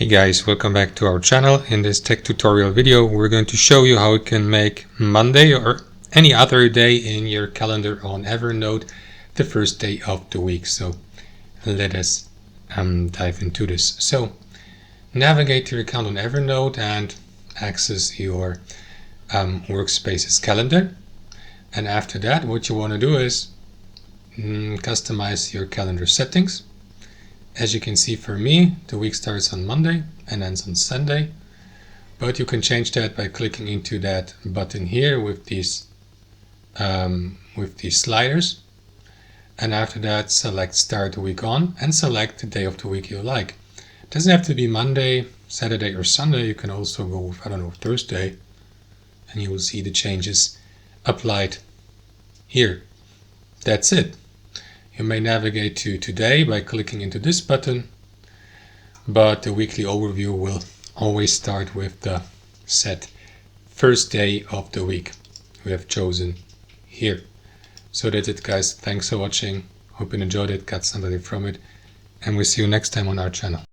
Hey guys, welcome back to our channel. In this tech tutorial video, we're going to show you how you can make Monday or any other day in your calendar on Evernote the first day of the week. So let us dive into this. So navigate to your account on Evernote and access your workspace's calendar. And after that, what you want to do is customize your calendar settings. As you can see, for me, the week starts on Monday and ends on Sunday, but you can change that by clicking into that button here with these sliders. And after that, select Start the Week On and select the day of the week you like. It doesn't have to be Monday, Saturday, or Sunday. You can also go with, Thursday, and you will see the changes applied here. That's it. You may navigate to today by clicking into this button, but the weekly overview will always start with the set first day of the week we have chosen here. So that's it, guys. Thanks for watching. Hope you enjoyed it, got something from it, and we'll see you next time on our channel.